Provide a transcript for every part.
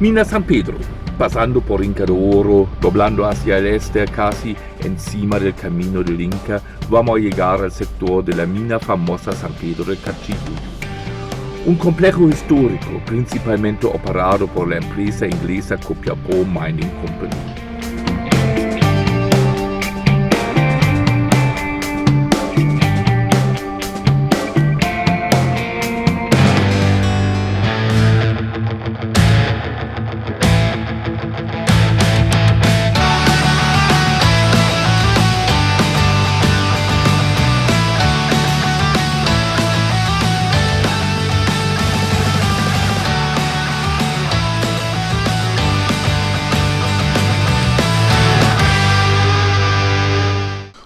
Mina San Pedro, pasando por Inca de Oro, doblando hacia el este casi encima del camino del Inca, vamos a llegar al sector de la mina famosa San Pedro de Cachiyuyo. Un complejo histórico principalmente operado por la empresa inglesa Copiapó Mining Company.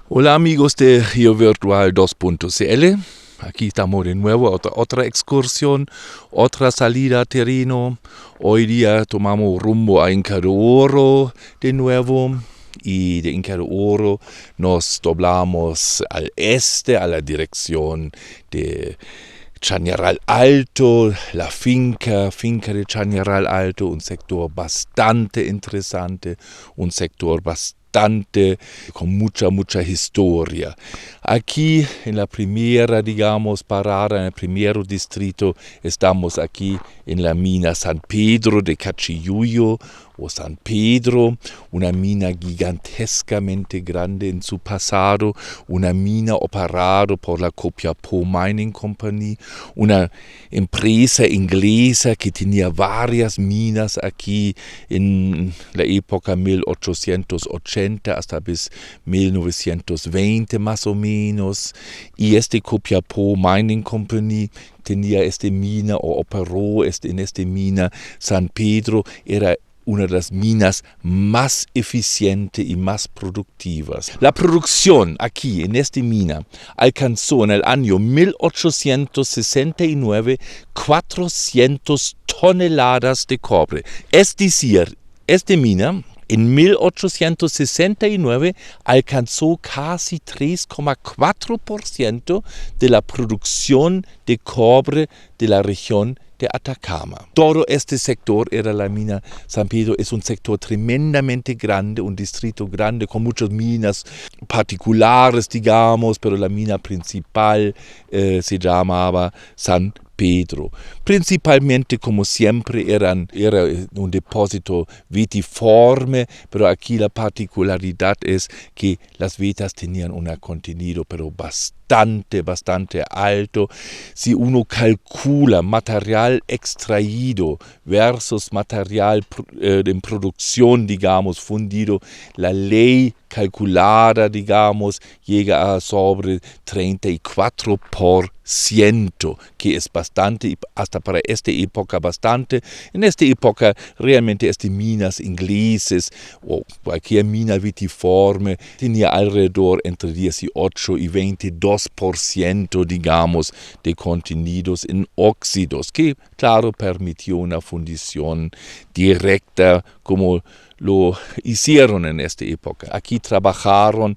Hola amigos de GeoVirtual 2.cl, aquí estamos de nuevo, otra excursión, otra salida a terreno. Hoy día tomamos rumbo a Inca de Oro de nuevo y de Inca de Oro nos doblamos al este a la dirección de Chañaral Alto, la finca de Chañaral Alto, un sector bastante interesante, un sector bastante con mucha historia. Aquí en la primera, parada, en el primer distrito, estamos aquí en la mina San Pedro de Cachiyuyo o San Pedro, una mina gigantescamente grande en su pasado, una mina operada por la Copiapó Mining Company, una empresa inglesa que tenía varias minas aquí en la época 1880 hasta bis 1920 más o menos, y Copiapó Mining Company tenía mina o operó en esta mina San Pedro, era una de las minas más eficientes y más productivas. La producción aquí en esta mina alcanzó en el año 1869 400 toneladas de cobre. Es decir, esta mina en 1869 alcanzó casi 3,4% de la producción de cobre de la región de Atacama. Todo este sector era la mina San Pedro, es un sector tremendamente grande, un distrito grande con muchas minas particulares, pero la mina principal se llamaba San Pedro. Principalmente, como siempre, era un depósito vitiforme, pero aquí la particularidad es que las vetas tenían un contenido pero bastante alto. Si uno calcula material extraído versus material en producción, fundido, la ley calculada, llega a sobre 34%, que es bastante, hasta para esta época bastante. En esta época realmente minas ingleses o cualquier mina vitiforme tenía alrededor entre 18 y 22%, de contenidos en óxidos, que claro permitió una fundición directa como lo hicieron en esta época. Aquí trabajaron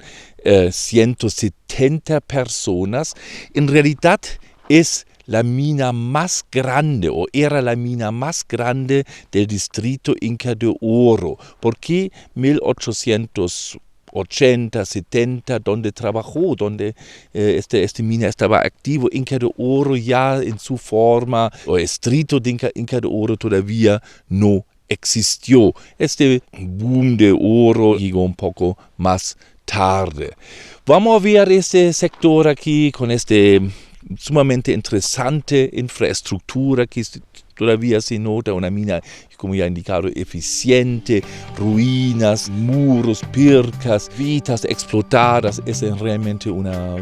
170 personas. En realidad es la mina más grande, o era la mina más grande del distrito Inca de Oro. ¿Por qué 1880, 70, donde trabajó, donde esta mina estaba activo? Inca de Oro ya en su forma, o distrito de Inca de Oro todavía no existió. Este boom de oro llegó un poco más tarde. Vamos a ver este sector aquí con sumamente interesante infraestructura que todavía se nota, una mina, como ya he indicado, eficiente, ruinas, muros, pircas, vetas explotadas. Es realmente una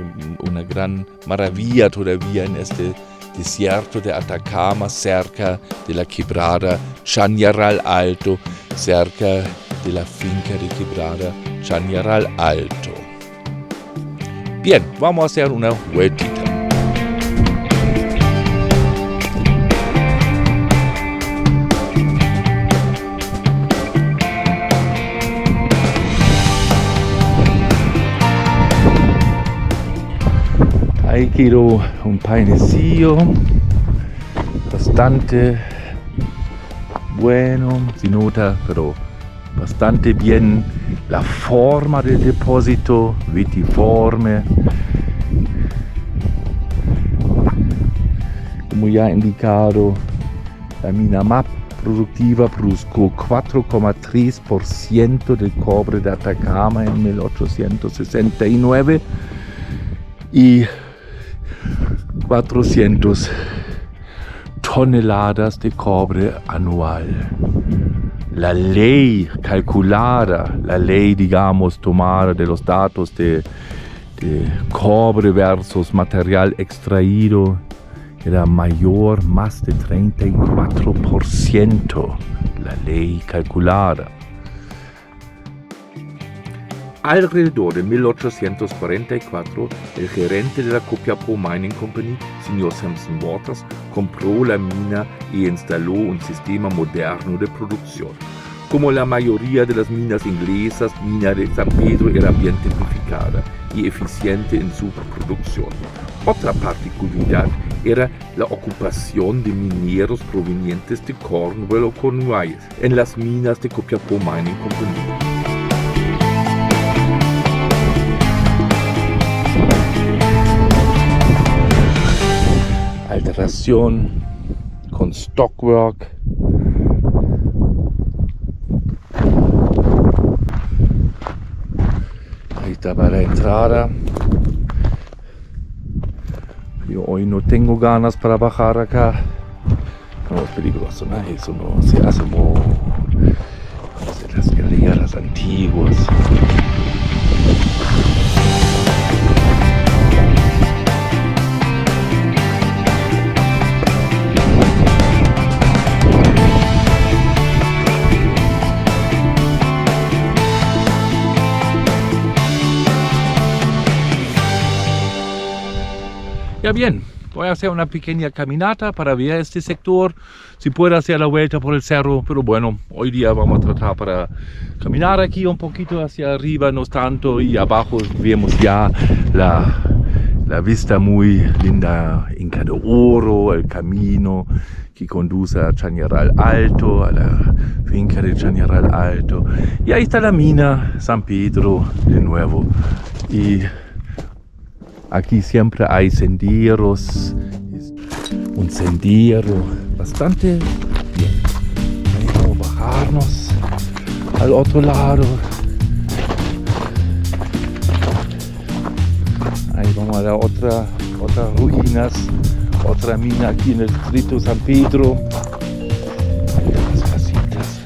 gran maravilla todavía en este desierto de Atacama, cerca de la quebrada Chañaral Alto, cerca de la finca de quebrada Chañaral Alto. Bien, vamos a hacer una vueltita. Ahí quedó un painecillo bastante bueno, se nota, pero bastante bien la forma del depósito, vitiforme. Como ya indicado, la mina MAP productiva produjo 4,3% del cobre de Atacama en 1869 y 400 toneladas de cobre anual. La ley calculada, la ley, digamos, tomada de los datos de cobre versus material extraído, era mayor, más de 34%, la ley calculada. Alrededor de 1844, el gerente de la Copiapó Mining Company, señor Sampson Waters, compró la mina y instaló un sistema moderno de producción. Como la mayoría de las minas inglesas, mina de San Pedro era bien tecnificada y eficiente en su producción. Otra particularidad era la ocupación de mineros provenientes de Cornwall o Cornualles en las minas de Copiapó Mining Company. Alteración con stockwork. Ahí estaba la entrada. Yo hoy no tengo ganas para bajar acá. No, es peligroso, ¿no? Eso no se hace como las escaleras antiguas. Ya bien, voy a hacer una pequeña caminata para ver este sector, si puedo hacer la vuelta por el cerro, pero bueno, hoy día vamos a tratar para caminar aquí un poquito hacia arriba, no tanto, y abajo vemos ya la vista muy linda, Inca de Oro, el camino que conduce a Chañaral Alto, a la finca de Chañaral Alto, y ahí está la mina San Pedro de nuevo. Y aquí siempre hay senderos, un sendero bastante bien. Ahí vamos a bajarnos al otro lado. Ahí vamos a la otras ruinas, otra mina aquí en el distrito San Pedro. Las casitas.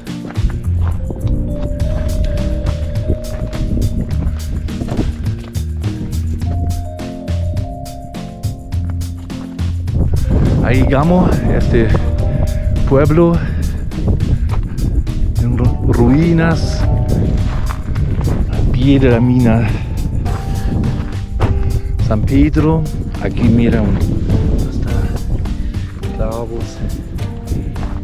Ahí llegamos a este pueblo en ruinas, al pie de la mina San Pedro. Aquí miran hasta clavos,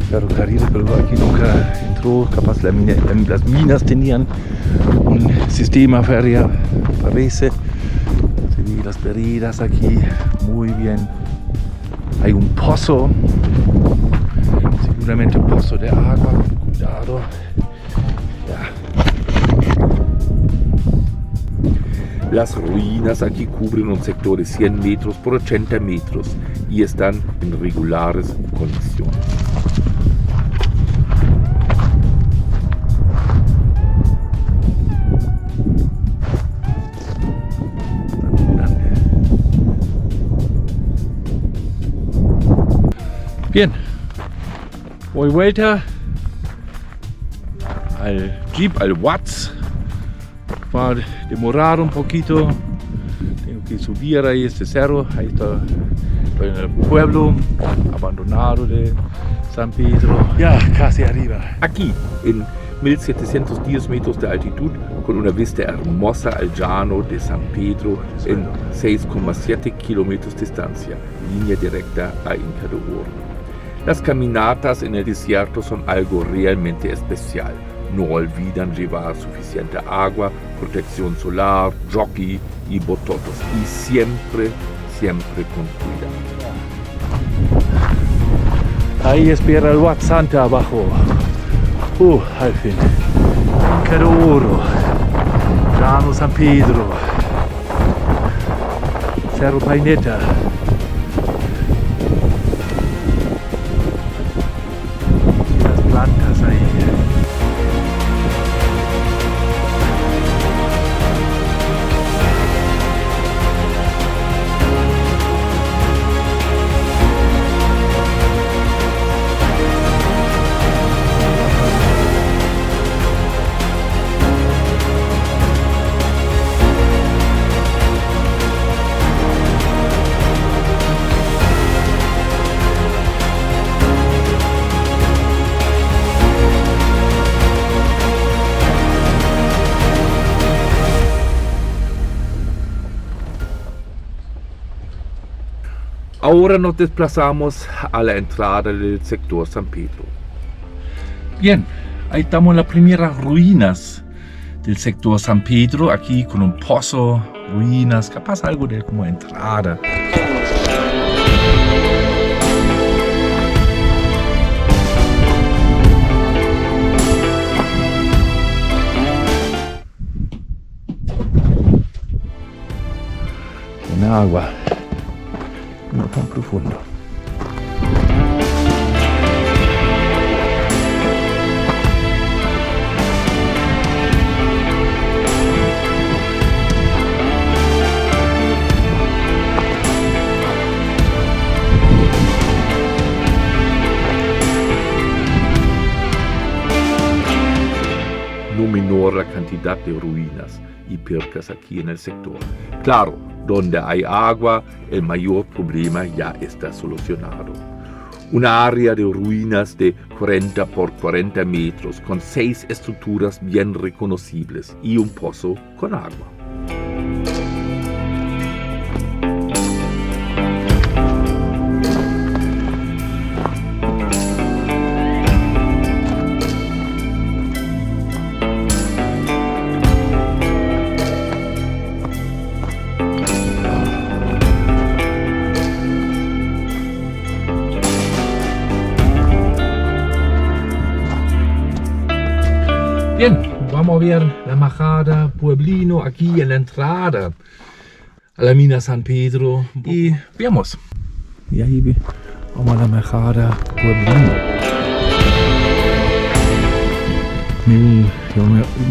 ferrocarril, pero aquí nunca entró. Capaz las minas tenían un sistema férrea, parece. Se ven las veredas aquí muy bien. Hay un pozo, seguramente un pozo de agua, con cuidado. Ya. Las ruinas aquí cubren un sector de 100 metros por 80 metros y están en regulares condiciones. Bien, voy vuelta al Jeep, al Watts. Va a demorar un poquito. Tengo que subir ahí este cerro. Ahí estoy en el pueblo abandonado de San Pedro. Ya casi arriba. Aquí en 1710 metros de altitud, con una vista hermosa al llano de San Pedro en 6,7 kilómetros de distancia, línea directa a Inca de Oro. Las caminatas en el desierto son algo realmente especial. No olvidan llevar suficiente agua, protección solar, jockey y bototos. Y siempre con cuidado. Ahí espera el Wat Santa abajo. Al fin. Finca de Oro. Llano San Pedro. Cerro Paineta. Y las plantas ahí. Ahora nos desplazamos a la entrada del sector San Pedro. Bien, ahí estamos en las primeras ruinas del sector San Pedro, aquí con un pozo, ruinas, capaz algo de como entrada. En agua. No tan profundo. No menor la cantidad de ruinas y pircas aquí en el sector. Claro, donde hay agua, el mayor problema ya está solucionado. Una área de ruinas de 40 por 40 metros con 6 estructuras bien reconocibles y un pozo con agua. Bien, vamos a ver la majada Pueblino aquí en la entrada a la mina San Pedro y veamos. Y ahí vamos a la majada Pueblino. Yo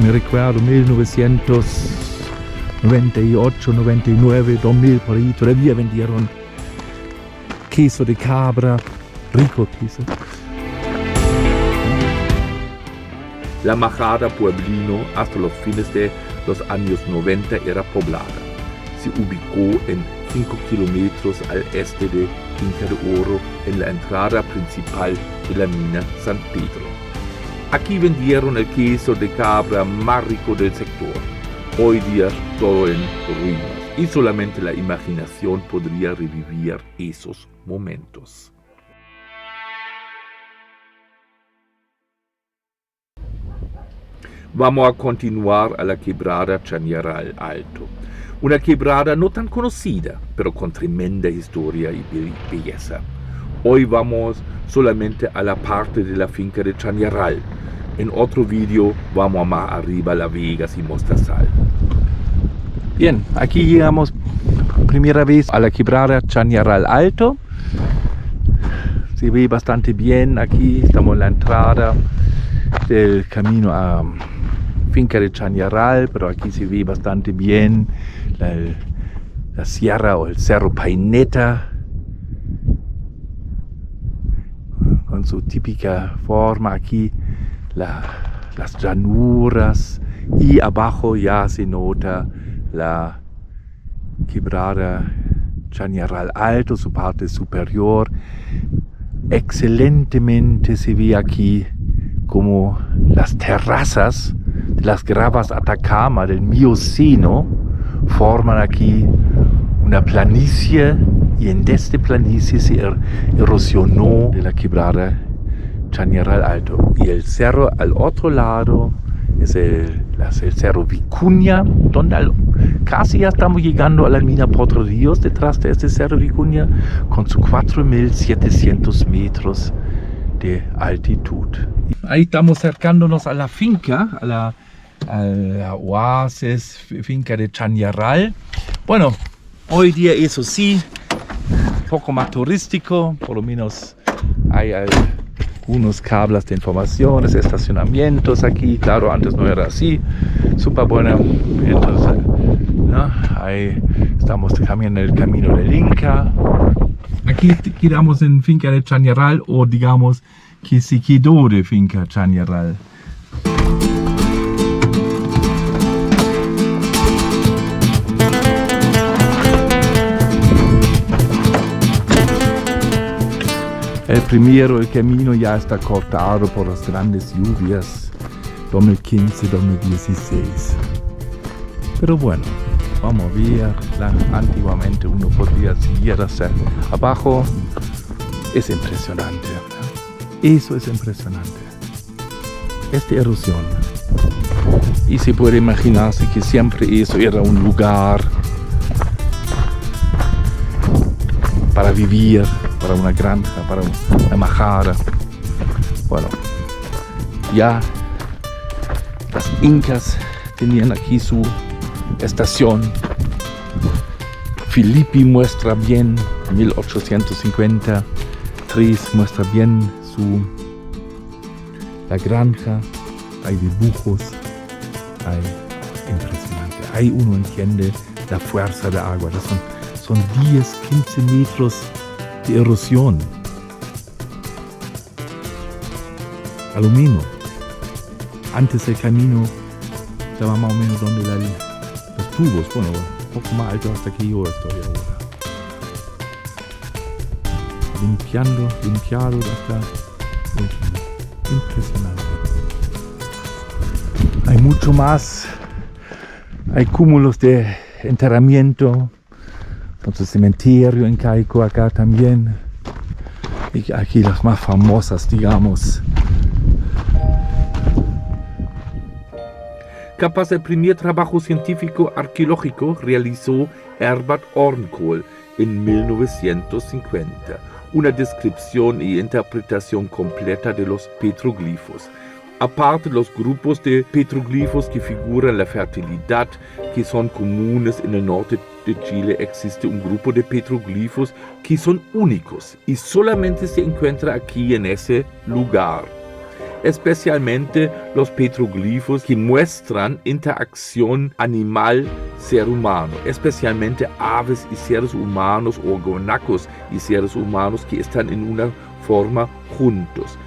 me recuerdo 1998, 99, 2000 por ahí todavía vendieron queso de cabra, rico queso. La majada Pueblino hasta los fines de los años 90 era poblada. Se ubicó en 5 kilómetros al este de Finca de Oro en la entrada principal de la mina San Pedro. Aquí vendieron el queso de cabra más rico del sector. Hoy día todo en ruinas y solamente la imaginación podría revivir esos momentos. Vamos a continuar a la quebrada Chañaral Alto. Una quebrada no tan conocida, pero con tremenda historia y belleza. Hoy vamos solamente a la parte de la finca de Chañaral. En otro vídeo vamos más arriba a La Vegas y Mostazal. Bien, aquí llegamos primera vez a la quebrada Chañaral Alto. Se ve bastante bien. Aquí estamos en la entrada del camino a Finca de Chañaral, pero aquí se ve bastante bien la sierra o el Cerro Paineta con su típica forma aquí, las llanuras, y abajo ya se nota la quebrada Chañaral Alto, su parte superior. Excelentemente se ve aquí como las terrazas de las gravas Atacama del Mioceno forman aquí una planicie, y en esta planicie se erosionó de la quebrada Chañaral Alto. Y el cerro al otro lado es el cerro Vicuña, donde casi ya estamos llegando a la mina Potrerillos, detrás de este cerro Vicuña, con sus 4.700 metros de altitud. Ahí estamos acercándonos a la finca, a la oasis, finca de Chañaral. Bueno, hoy día eso sí, un poco más turístico, por lo menos hay algunos cables de informaciones, estacionamientos aquí, claro, antes no era así, súper bueno. Entonces, ¿no? Ahí estamos caminando el camino del Inca. Aquí quedamos en finca de Chañaral, o digamos que se quedó de finca Chañaral. El camino ya está cortado por las grandes lluvias 2015-2016. Pero bueno, vamos a ver. Antiguamente uno podía seguir hacia abajo. Es impresionante, ¿verdad? Eso es impresionante. Esta erosión. Y se puede imaginarse que siempre eso era un lugar para vivir, para una granja, para una majada. Bueno, ya los incas tenían aquí su estación. Filippi muestra bien, 1853 muestra bien la granja. Hay dibujos, hay impresionante. Ahí uno entiende la fuerza de agua. Son 10-15 metros de erosión. Aluminio. Antes el camino estaba más o menos donde los tubos, bueno, un poco más alto hasta aquí yo estoy ahora. Limpiado hasta impresionante. Hay mucho más. Hay cúmulos de enterramiento. Otro cementerio incaico acá también. Y aquí las más famosas, digamos. Capaz el primer trabajo científico arqueológico realizó Herbert Ornkohl en 1950. Una descripción y interpretación completa de los petroglifos. Aparte de los grupos de petroglifos que figuran la fertilidad, que son comunes en el norte de Chile, existe un grupo de petroglifos que son únicos y solamente se encuentra aquí en ese lugar. Especialmente los petroglifos que muestran interacción animal-ser humano, especialmente aves y seres humanos o guanacos y seres humanos que están en una forma juntos.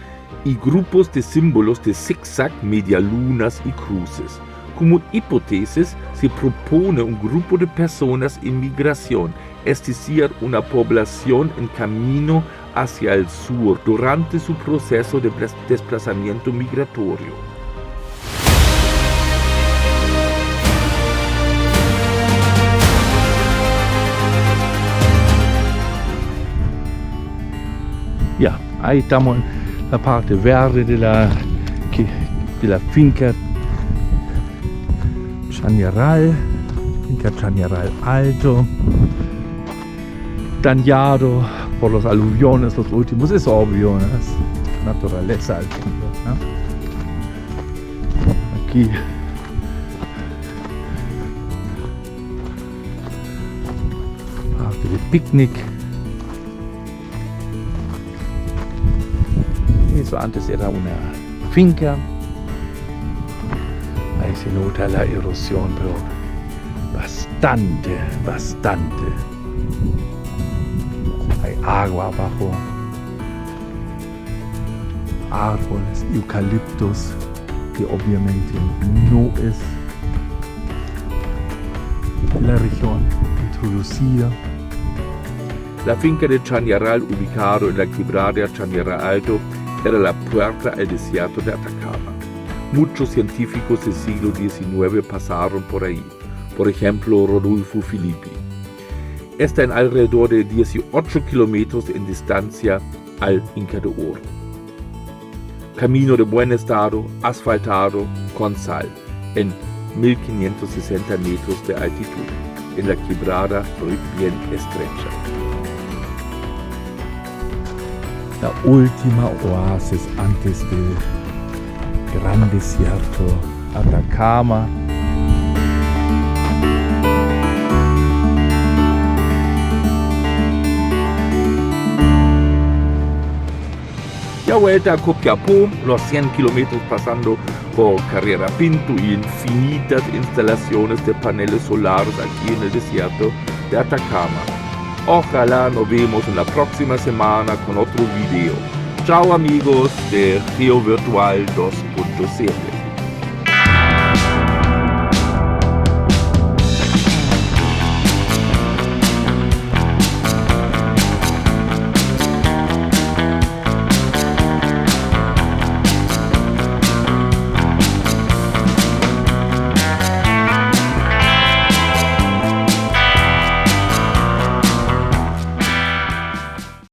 Y grupos de símbolos de zigzag, medialunas y cruces. Como hipótesis, se propone un grupo de personas en migración, es decir, una población en camino hacia el sur durante su proceso de desplazamiento migratorio. Ya, ahí estamos en la parte verde de la finca Chañaral, finca Chañaral Alto, dañado por los aluviones, los últimos, es obvio, ¿no? Es naturaleza al tiempo, ¿no? Aquí parte de picnic. Eso antes era una finca. Ahí se nota la erosión, pero bastante. Hay agua abajo, árboles, eucaliptos, que obviamente no es la región introducida. La finca de Chañaral, ubicado en la quebrada Chañaral Alto, era la puerta al desierto de Atacama. Muchos científicos del siglo XIX pasaron por ahí, por ejemplo Rodolfo Filippi. Está en alrededor de 18 kilómetros en distancia al Inca de Oro. Camino de buen estado, asfaltado, con sal, en 1560 metros de altitud, en la quebrada bien estrecha. la última oasis antes del gran desierto Atacama. Ya vuelta a Copiapó, los 100 kilómetros pasando por Carrera Pinto y infinitas instalaciones de paneles solares aquí en el desierto de Atacama. Ojalá nos vemos en la próxima semana con otro video. Chao amigos de GeoVirtual 2.0.